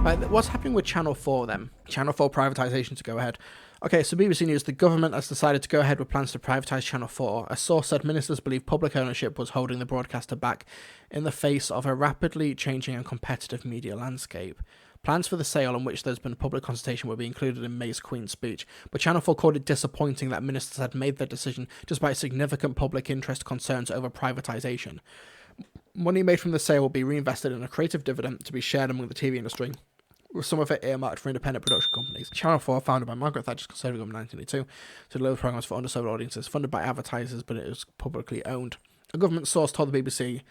Like, what's happening with Channel 4 then? Channel 4 privatisation to go ahead. Okay, so BBC News, the government has decided to go ahead with plans to privatise Channel 4. A source said ministers believe public ownership was holding the broadcaster back in the face of a rapidly changing and competitive media landscape. Plans for the sale, on which there's been public consultation, will be included in May's Queen's speech, but Channel 4 called it disappointing that ministers had made their decision despite significant public interest concerns over privatisation. Money made from the sale will be reinvested in a creative dividend to be shared among the TV industry, with some of it earmarked for independent production companies. Channel 4, founded by Margaret Thatcher's Conservative government in 1982, to deliver programmes for underserved audiences, funded by advertisers, but it was publicly owned. A government source told the BBC,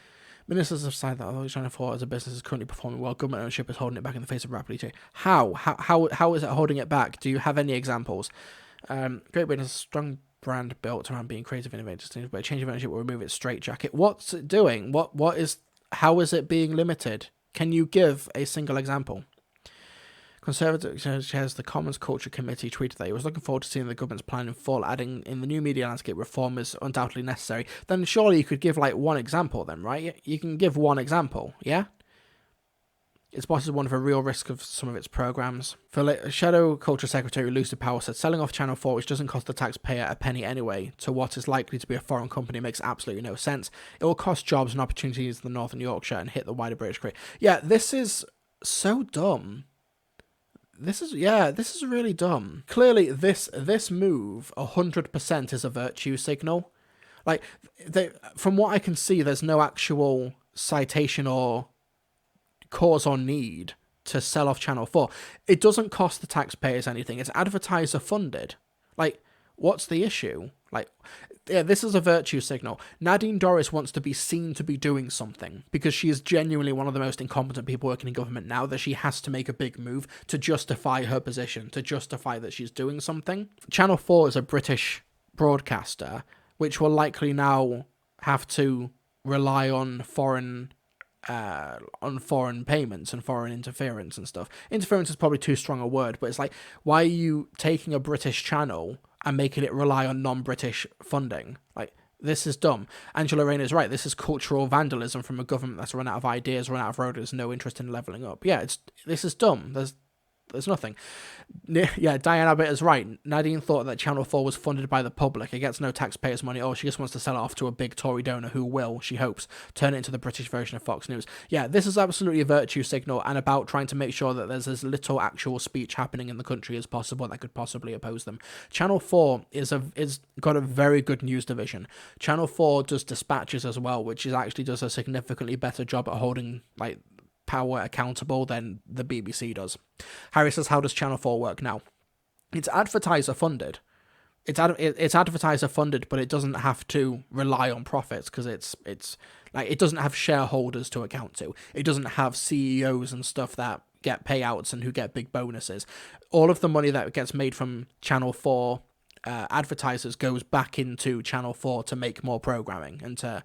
ministers have decided that although Channel 4 as a business is currently performing well, government ownership is holding it back in the face of rapidly changing. How is it holding it back? Do you have any examples? Great Britain has a strong brand built around being creative, innovative, but a change of ownership will remove its straitjacket. What's it doing? How is it being limited? Can you give a single example? Conservative chairs the Commons Culture Committee tweeted that he was looking forward to seeing the government's plan in full, adding in the new media landscape reform is undoubtedly necessary. Then surely you could give like one example then, right? You can give one example, yeah? It's spotted one of a real risk of some of its programmes. Shadow Culture Secretary Lucy Powell said selling off Channel 4, which doesn't cost the taxpayer a penny anyway, to what is likely to be a foreign company makes absolutely no sense. It will cost jobs and opportunities in the Northern Yorkshire and hit the wider British career. Yeah, this is so dumb. This is really dumb. Clearly, this move 100% is a virtue signal. Like, from what I can see, there's no actual citation or cause or need to sell off Channel 4. It doesn't cost the taxpayers anything. It's advertiser funded. Like, what's the issue? Like, yeah, this is a virtue signal. Nadine Dorries wants to be seen to be doing something because she is genuinely one of the most incompetent people working in government now, that she has to make a big move to justify her position, to justify that she's doing something. Channel 4 is a British broadcaster, which will likely now have to rely on foreign payments and foreign interference and stuff. Interference is probably too strong a word, but it's like, why are you taking a British channel and making it rely on non-British funding? Like, this is dumb. Angela Rayner is right. This is cultural vandalism from a government that's run out of ideas, run out of road, has no interest in levelling up. Yeah, this is dumb. There's nothing. Yeah, Diane Abbott is right. Nadine thought that Channel 4 was funded by the public. It gets no taxpayers' money. Oh, she just wants to sell it off to a big Tory donor who will, she hopes, turn it into the British version of Fox News. Yeah, this is absolutely a virtue signal and about trying to make sure that there's as little actual speech happening in the country as possible that could possibly oppose them. Channel 4 is got a very good news division. Channel 4 does dispatches as well, which actually does a significantly better job at holding, like, power accountable than the BBC does. Harry says, how does Channel 4 work now? It's advertiser funded. It's advertiser funded, but it doesn't have to rely on profits because it's like, it doesn't have shareholders to account to. It doesn't have CEOs and stuff that get payouts and who get big bonuses. All of the money that gets made from Channel 4 advertisers goes back into Channel 4 to make more programming and to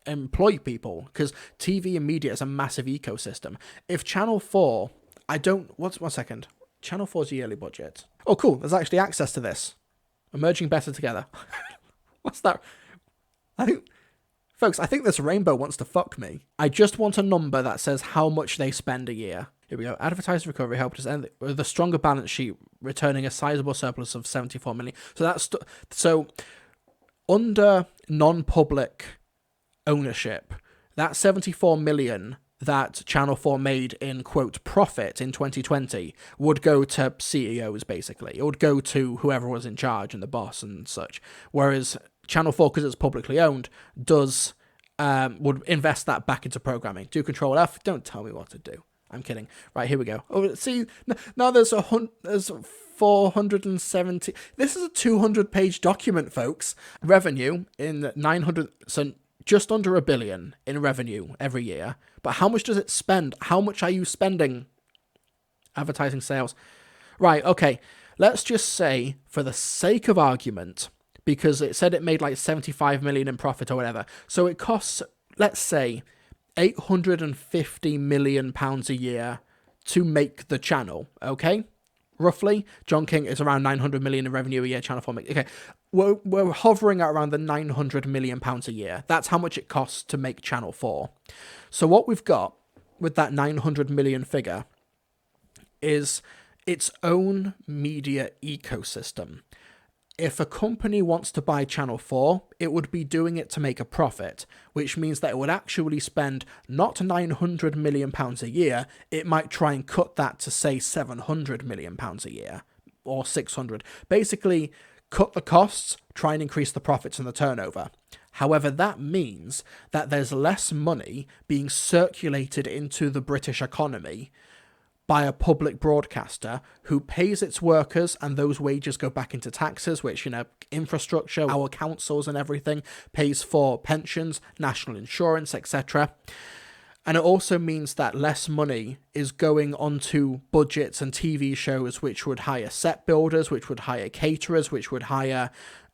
employ people, because TV and media is a massive ecosystem. If Channel 4, one second. Channel 4's yearly budget. Oh, cool. There's actually access to this. Emerging better together. What's that? Folks, I think this rainbow wants to fuck me. I just want a number that says how much they spend a year. Here we go. Advertiser recovery helped us end with a stronger balance sheet, returning a sizable surplus of 74 million. So under non-public ownership, that 74 million that Channel 4 made in, quote, profit in 2020 would go to CEOs, basically. It would go to whoever was in charge and the boss and such. Whereas Channel 4, because it's publicly owned, would invest that back into programming. Do Control F, don't tell me what to do. I'm kidding. Right, here we go. Oh, see, now there's 470. This is a 200-page document, folks. Revenue in 900... So just under $1 billion in revenue every year. But how much does it spend? How much are you spending? Advertising sales. Right, okay. Let's just say, for the sake of argument, because it said it made like 75 million in profit or whatever. So it costs, let's say, 850 million pounds a year to make the channel, okay? Roughly. John King is around 900 million in revenue a year. Channel 4 makes... Okay. We're hovering at around the 900 million pounds a year. That's how much it costs to make Channel 4. So what we've got with that 900 million figure is its own media ecosystem. If a company wants to buy Channel 4, it would be doing it to make a profit, which means that it would actually spend not £900 million a year, it might try and cut that to, say, £700 million a year, or 600. Basically, cut the costs, try and increase the profits and the turnover. However, that means that there's less money being circulated into the British economy by a public broadcaster who pays its workers, and those wages go back into taxes, which, infrastructure, our councils and everything, pays for pensions, national insurance, etc. And it also means that less money is going onto budgets and TV shows which would hire set builders, which would hire caterers, which would hire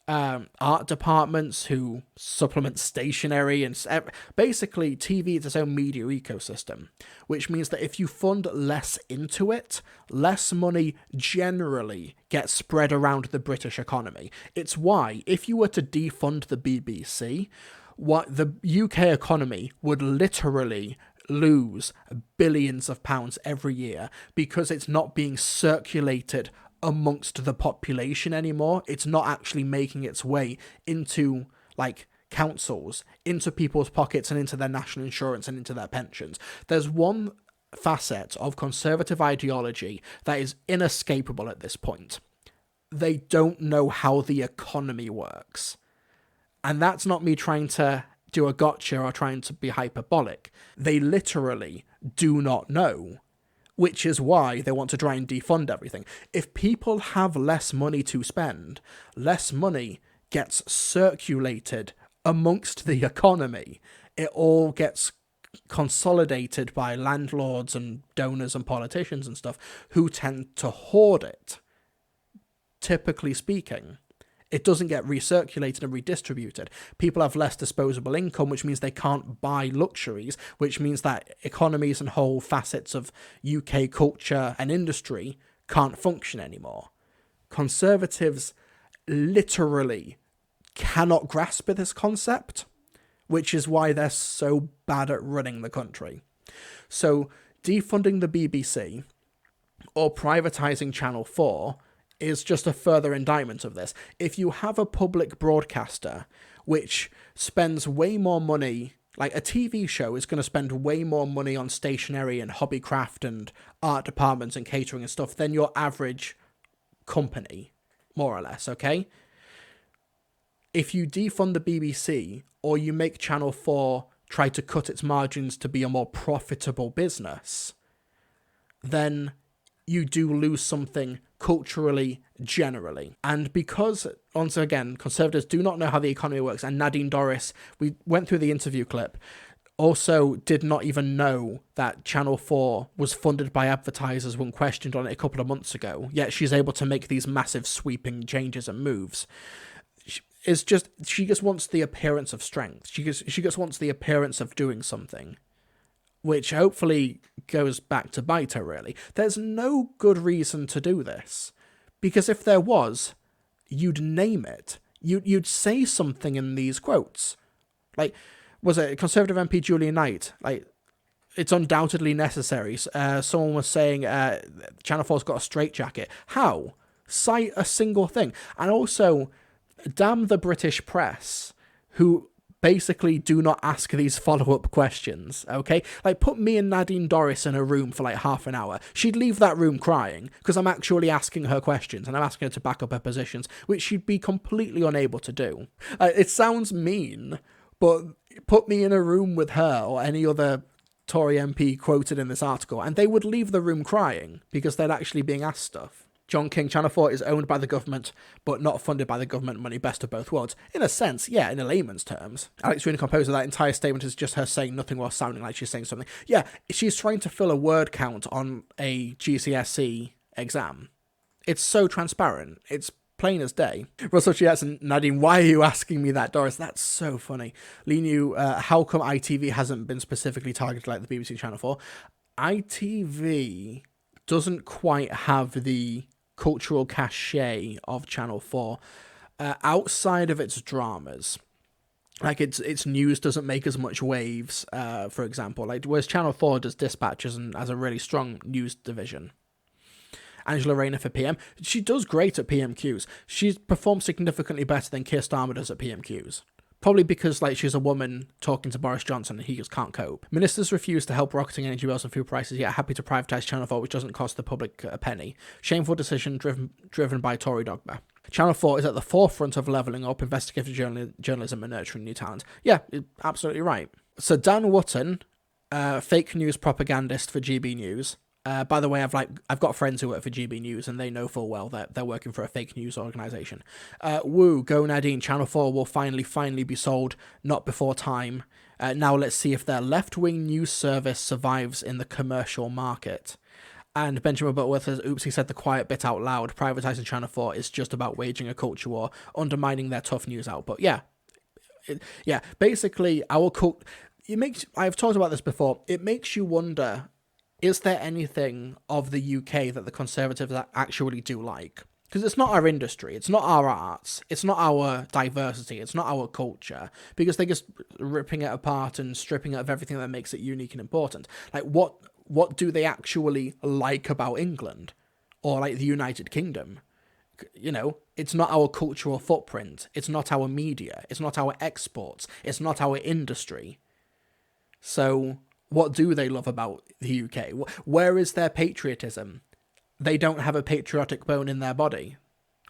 art departments who supplement stationery, and basically TV is its own media ecosystem, which means that if you fund less into it, less money generally gets spread around the British economy. It's why if you were to defund the BBC, what the UK economy would literally lose billions of pounds every year, because it's not being circulated amongst the population anymore. It's not actually making its way into councils, into people's pockets and into their national insurance and into their pensions. There's one facet of conservative ideology that is inescapable at this point. They don't know how the economy works. And that's not me trying to do a gotcha or trying to be hyperbolic. They literally do not know, which is why they want to try and defund everything. If people have less money to spend, less money gets circulated amongst the economy. It all gets consolidated by landlords and donors and politicians and stuff who tend to hoard it, typically speaking. It doesn't get recirculated and redistributed. People have less disposable income, which means they can't buy luxuries, which means that economies and whole facets of UK culture and industry can't function anymore. Conservatives literally cannot grasp this concept, which is why they're so bad at running the country. So defunding the BBC or privatising Channel 4 is just a further indictment of this. If you have a public broadcaster which spends way more money, like a TV show is going to spend way more money on stationery and hobbycraft and art departments and catering and stuff than your average company, more or less, okay? If you defund the BBC or you make Channel 4 try to cut its margins to be a more profitable business, then you do lose something culturally, generally. And because, once again, conservatives do not know how the economy works, and Nadine Dorries, we went through the interview clip, also did not even know that Channel 4 was funded by advertisers when questioned on it a couple of months ago, yet she's able to make these massive sweeping changes and moves. She just wants the appearance of strength. She just wants the appearance of doing something, which hopefully goes back to bite her, really. There's no good reason to do this, because if there was, you'd name it. You'd say something in these quotes. Like, was it Conservative MP Julia Knight? Like, it's undoubtedly necessary. Someone was saying Channel 4's got a straitjacket. How? Cite a single thing. And also, damn the British press, who basically do not ask these follow-up questions, okay? Like, put me and Nadine Dorries in a room for like half an hour. She'd leave that room crying, because I'm actually asking her questions, and I'm asking her to back up her positions, which she'd be completely unable to do. It sounds mean, but put me in a room with her or any other Tory MP quoted in this article, and they would leave the room crying, because they're actually being asked stuff. John King, Channel 4 is owned by the government, but not funded by the government money, best of both worlds. In a sense, yeah, in a layman's terms. Alex Rena composer, that entire statement is just her saying nothing while sounding like she's saying something. Yeah, she's trying to fill a word count on a GCSE exam. It's so transparent. It's plain as day. Russell Chietz and Nadine, why are you asking me that, Doris? That's so funny. Lee New, how come ITV hasn't been specifically targeted like the BBC Channel 4? ITV doesn't quite have the cultural cachet of Channel 4 outside of its dramas. Like, its news doesn't make as much waves, for example. Like, whereas Channel 4 does dispatches and has a really strong news division. Angela Rayner for PM. She does great at PMQs. She's performed significantly better than Keir Starmer does at PMQs. Probably because she's a woman talking to Boris Johnson and he just can't cope. Ministers refuse to help rocketing energy bills and food prices, yet happy to privatise Channel 4, which doesn't cost the public a penny. Shameful decision driven by Tory dogma. Channel 4 is at the forefront of levelling up investigative journalism and nurturing new talent. Yeah, absolutely right. So Dan Wootton, fake news propagandist for GB News. By the way, I've got friends who work for GB News, and they know full well that they're working for a fake news organisation. Woo, go Nadine, Channel 4 will finally be sold, not before time. Now let's see if their left-wing news service survives in the commercial market. And Benjamin Butterworth says, oops, he said the quiet bit out loud. Privatising Channel 4 is just about waging a culture war, undermining their tough news output. Yeah. Basically, I've talked about this before. It makes you wonder, is there anything of the UK that the Conservatives actually do like? Because it's not our industry, it's not our arts, it's not our diversity, it's not our culture, because they're just ripping it apart and stripping it of everything that makes it unique and important. What do they actually like about England? Or the United Kingdom? It's not our cultural footprint, it's not our media, it's not our exports, it's not our industry. So what do they love about the UK? Where is their patriotism? They don't have a patriotic bone in their body.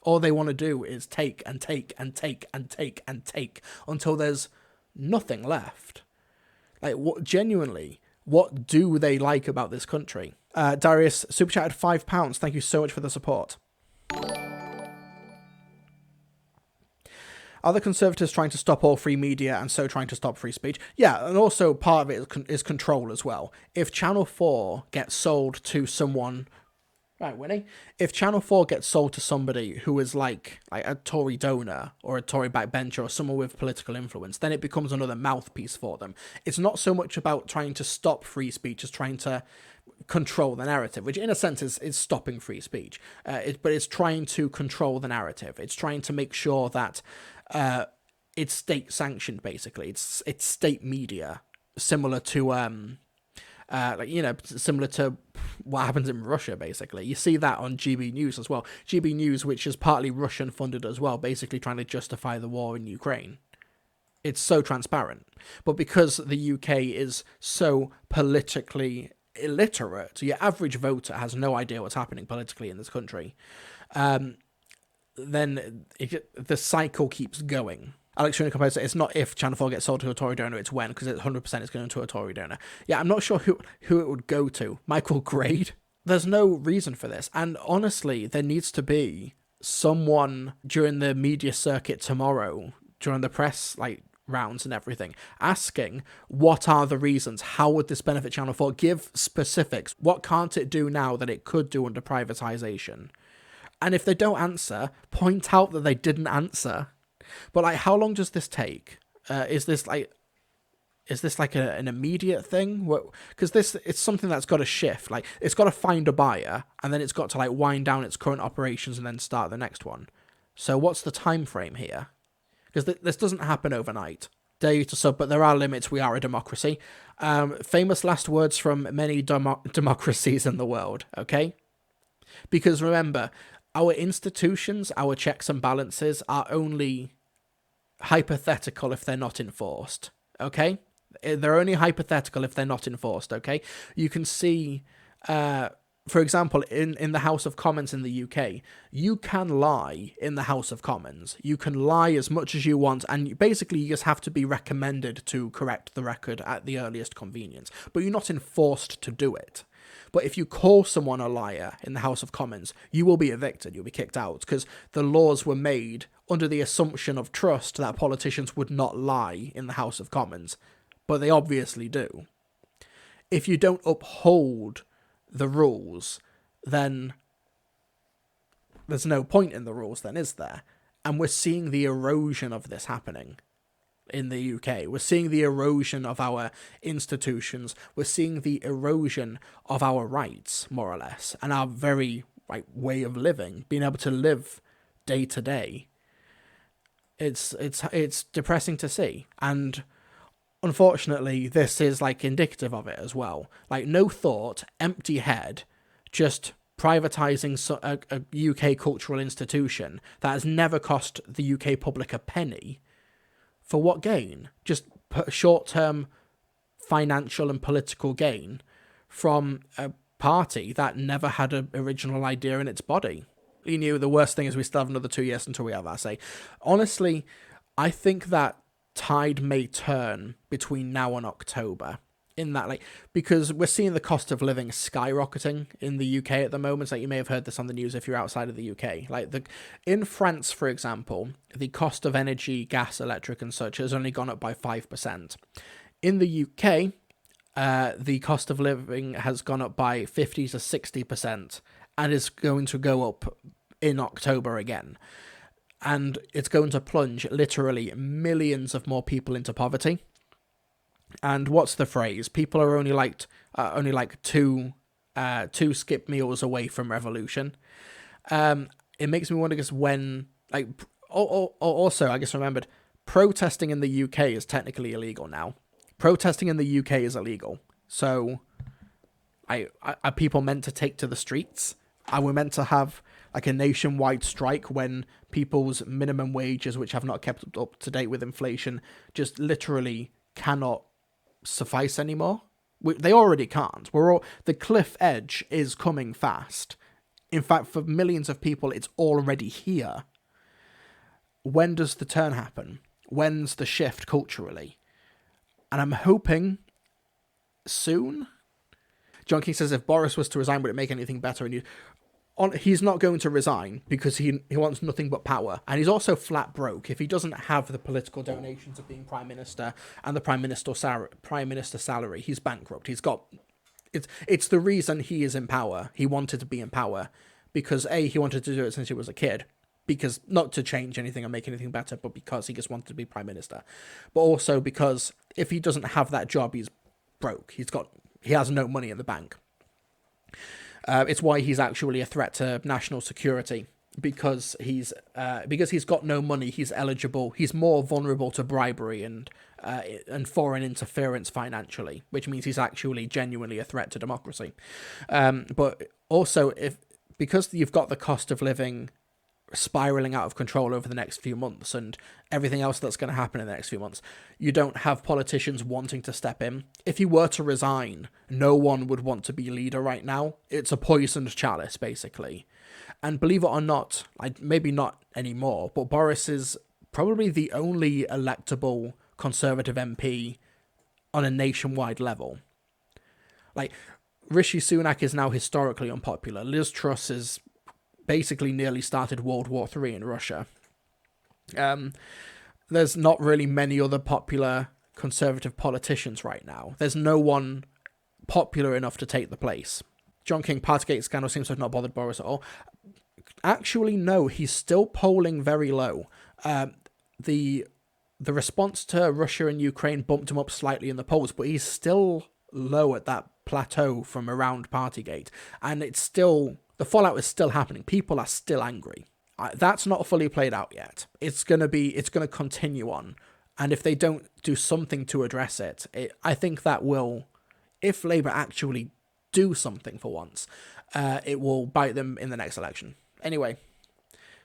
All they want to do is take and take and take and take and take until there's nothing left. What do they like about this country? Darius super chatted £5. Thank you so much for the support. Are the Conservatives trying to stop all free media and so trying to stop free speech? Yeah, and also part of it is control as well. If Channel 4 gets sold to someone... Right, Winnie? If Channel 4 gets sold to somebody who is like a Tory donor or a Tory backbencher or someone with political influence, then it becomes another mouthpiece for them. It's not so much about trying to stop free speech as trying to control the narrative, which in a sense is stopping free speech. But it's trying to control the narrative. It's trying to make sure that it's state sanctioned, basically. It's state media, similar to similar to what happens in Russia, basically. You see that on GB News as well. GB News, which is partly Russian funded as well, basically trying to justify the war in Ukraine. It's so transparent. But because the UK is so politically illiterate, your average voter has no idea what's happening politically in this country, then the cycle keeps going. Alex Shrina composed it's not if Channel 4 gets sold to a Tory donor, it's when, because it's 100% it's going to a Tory donor. Yeah, I'm not sure who it would go to. Michael Grade? There's no reason for this. And honestly, there needs to be someone during the media circuit tomorrow, during the press rounds and everything, asking what are the reasons, how would this benefit Channel 4, give specifics, what can't it do now that it could do under privatisation? And if they don't answer, point out that they didn't answer. But how long does this take? Is this an immediate thing? Because it's something that's got to shift. It's got to find a buyer, and then it's got to wind down its current operations and then start the next one. So what's the time frame here? Because this doesn't happen overnight. Dare you to sub, but there are limits. We are a democracy. Famous last words from many democracies in the world. Okay, because remember, our institutions, our checks and balances are only hypothetical if they're not enforced, okay? They're only hypothetical if they're not enforced, okay? You can see, for example, in the House of Commons in the UK, you can lie in the House of Commons. You can lie as much as you want, and basically you just have to be recommended to correct the record at the earliest convenience, but you're not enforced to do it. But if you call someone a liar in the House of Commons, you will be evicted, you'll be kicked out, because the laws were made under the assumption of trust that politicians would not lie in the House of Commons, but they obviously do. If you don't uphold the rules, then there's no point in the rules then, is there? And we're seeing the erosion of this happening in the UK. We're seeing the erosion of our institutions. We're seeing the erosion of our rights, more or less, and our very way of living, being able to live day to day. It's depressing to see, and unfortunately, this is indicative of it as well. No thought, empty head, just privatising a UK cultural institution that has never cost the UK public a penny, for what gain? Just short-term financial and political gain from a party that never had an original idea in its body. You knew the worst thing is we still have another 2 years until we have our say. Honestly, I think that tide may turn between now and October. In that, like, because we're seeing the cost of living skyrocketing in the UK at the moment. Like, you may have heard this on the news if you're outside of the UK. Like, in France, for example, the cost of energy, gas, electric, and such has only gone up by 5%. In the UK, the cost of living has gone up by 50 to 60%, and is going to go up in October again. And it's going to plunge literally millions of more people into poverty. And what's the phrase? People are only like two skip meals away from revolution. It makes me wonder, just when, like, also I guess remembered, protesting in the UK is technically illegal now. Protesting in the UK is illegal. So, are people meant to take to the streets? Are we meant to have like a nationwide strike when people's minimum wages, which have not kept up to date with inflation, just literally cannot suffice anymore? They already can't. The cliff edge is coming fast. In fact, for millions of people, it's already here. When does the turn happen? When's the shift culturally? And I'm hoping soon. John King says, if Boris was to resign, would it make anything better? And he's not going to resign because he wants nothing but power. And he's also flat broke. If he doesn't have the political donations of being Prime Minister and the Prime Minister salary, he's bankrupt. It's the reason he is in power. He wanted to be in power because he wanted to do it since he was a kid. Because not to change anything or make anything better, but because he just wanted to be Prime Minister. But also because if he doesn't have that job, he's broke. He has no money in the bank. It's why he's actually a threat to national security, because he's got no money. He's eligible. He's more vulnerable to bribery and foreign interference financially, which means he's actually genuinely a threat to democracy. But also, because you've got the cost of living spiraling out of control over the next few months and everything else that's going to happen in the next few months, you don't have politicians wanting to step in. If he were to resign, no one would want to be leader right now. It's a poisoned chalice, basically. And believe it or not, maybe not anymore, but Boris is probably the only electable Conservative MP on a nationwide level. Like, Rishi Sunak is now historically unpopular. Liz Truss is basically nearly started World War III in Russia. There's not really many other popular Conservative politicians right now. There's no one popular enough to take the place. John King, Partygate scandal seems to have not bothered Boris at all. Actually, no, he's still polling very low. The response to Russia and Ukraine bumped him up slightly in the polls, but he's still low at that plateau from around Partygate. And it's still... the fallout is still happening. People are still angry. That's not fully played out yet. It's going to continue on. And if they don't do something to address it, I think that will, if Labour actually do something for once, it will bite them in the next election. Anyway,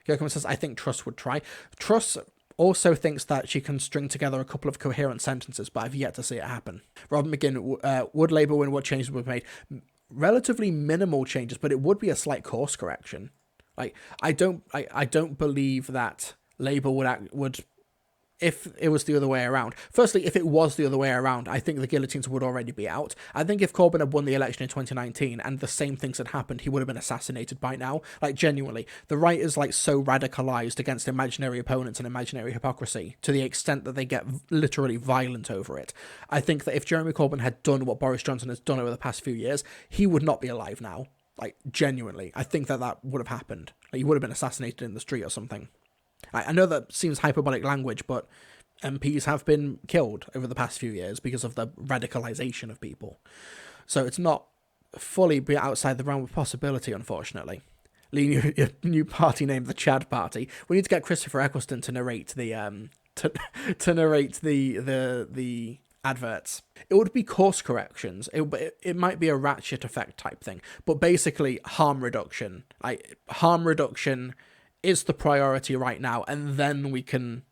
Gerkman says, I think Truss would try. Truss also thinks that she can string together a couple of coherent sentences, but I've yet to see it happen. Robin McGinn, would Labour win? What changes would be made? Relatively minimal changes, but it would be a slight course correction. Like, I don't believe that Labour would if it was the other way around. Firstly, if it was the other way around, I think the guillotines would already be out. I think if Corbyn had won the election in 2019 and the same things had happened, he would have been assassinated by now. Like, genuinely, the right is like so radicalized against imaginary opponents and imaginary hypocrisy to the extent that they get literally violent over it. I think that if Jeremy Corbyn had done what Boris Johnson has done over the past few years, he would not be alive now. Like, genuinely, I think that would have happened. Like, he would have been assassinated in the street or something. I know that seems hyperbolic language, but MPs have been killed over the past few years because of the radicalization of people. So it's not fully outside the realm of possibility, unfortunately. Lee, your new party name, the Chad Party. We need to get Christopher Eccleston to narrate the adverts. It would be course corrections. It might be a ratchet effect type thing, but basically harm reduction. Like, harm reduction is the priority right now, and then we can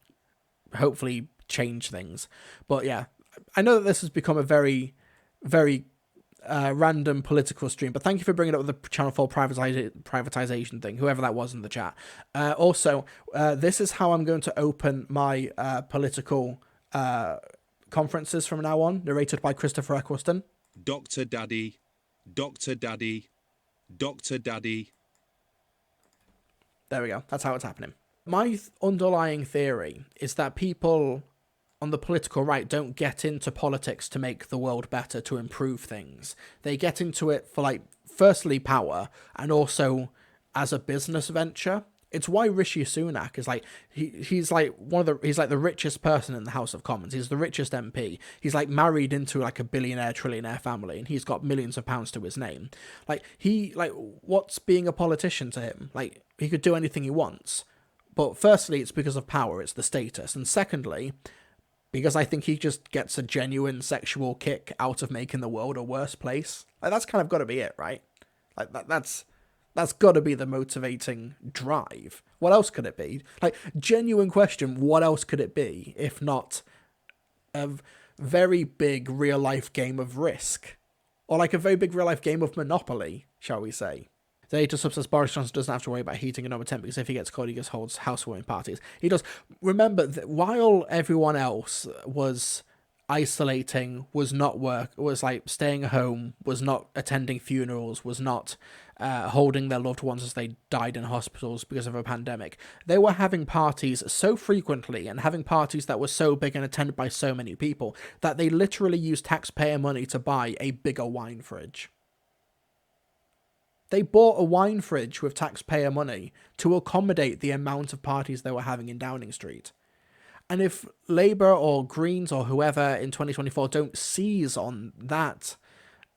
hopefully change things. But yeah, I know that this has become a very, very random political stream, but thank you for bringing up the Channel 4 privatization thing, whoever that was in the chat. Also, this is how I'm going to open my political conferences from now on, narrated by Christopher Eccleston. Dr. Daddy, Dr. Daddy, Dr. Daddy. There we go. That's how it's happening. My underlying theory is that people on the political right don't get into politics to make the world better, to improve things. They get into it for, like, firstly, power, and also as a business venture. It's why Rishi Sunak is like, he's like he's like the richest person in the House of Commons. He's the richest MP. He's like married into like a billionaire, trillionaire family, and he's got millions of pounds to his name. Like, what's being a politician to him? Like, he could do anything he wants. But firstly, it's because of power. It's the status. And secondly, because I think he just gets a genuine sexual kick out of making the world a worse place. Like, that's kind of got to be it, right? Like, that's got to be the motivating drive. What else could it be? Like, genuine question, what else could it be if not a very big real-life game of Risk? Or like a very big real-life game of Monopoly, shall we say? The Data Sub says Boris Johnson doesn't have to worry about heating and temp because if he gets cold, he just holds housewarming parties. He does. Remember that while everyone else was isolating, was not work, was like staying at home, was not attending funerals, was not holding their loved ones as they died in hospitals because of a pandemic, they were having parties so frequently and having parties that were so big and attended by so many people that they literally used taxpayer money to buy a bigger wine fridge. They bought a wine fridge with taxpayer money to accommodate the amount of parties they were having in Downing Street. And if Labour or Greens or whoever in 2024 don't seize on that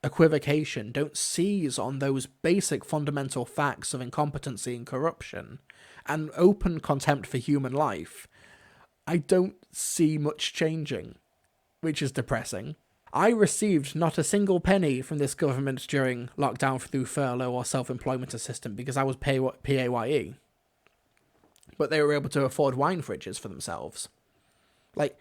equivocation, don't seize on those basic fundamental facts of incompetency and corruption and open contempt for human life, I don't see much changing, which is depressing. I received not a single penny from this government during lockdown through furlough or self-employment assistance because I was PAYE. But they were able to afford wine fridges for themselves. Like,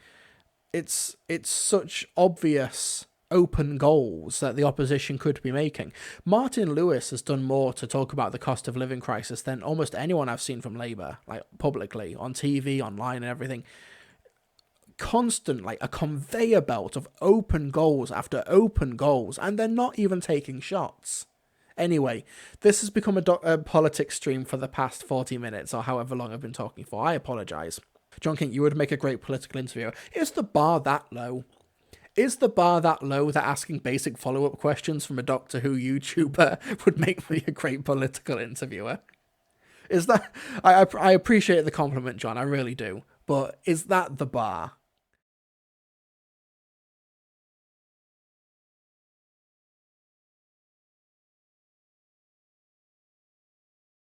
it's such obvious open goals that the opposition could be making. Martin Lewis has done more to talk about the cost of living crisis than almost anyone I've seen from Labour, like publicly, on TV, online and everything. Constant, like a conveyor belt of open goals after open goals, and they're not even taking shots. Anyway, this has become a politics stream for the past 40 minutes, or however long I've been talking for. I apologise. John King, you would make a great political interviewer. Is the bar that low? Is the bar that low that asking basic follow-up questions from a Doctor Who YouTuber would make me a great political interviewer? Is that... I appreciate the compliment, John, I really do. But is that the bar?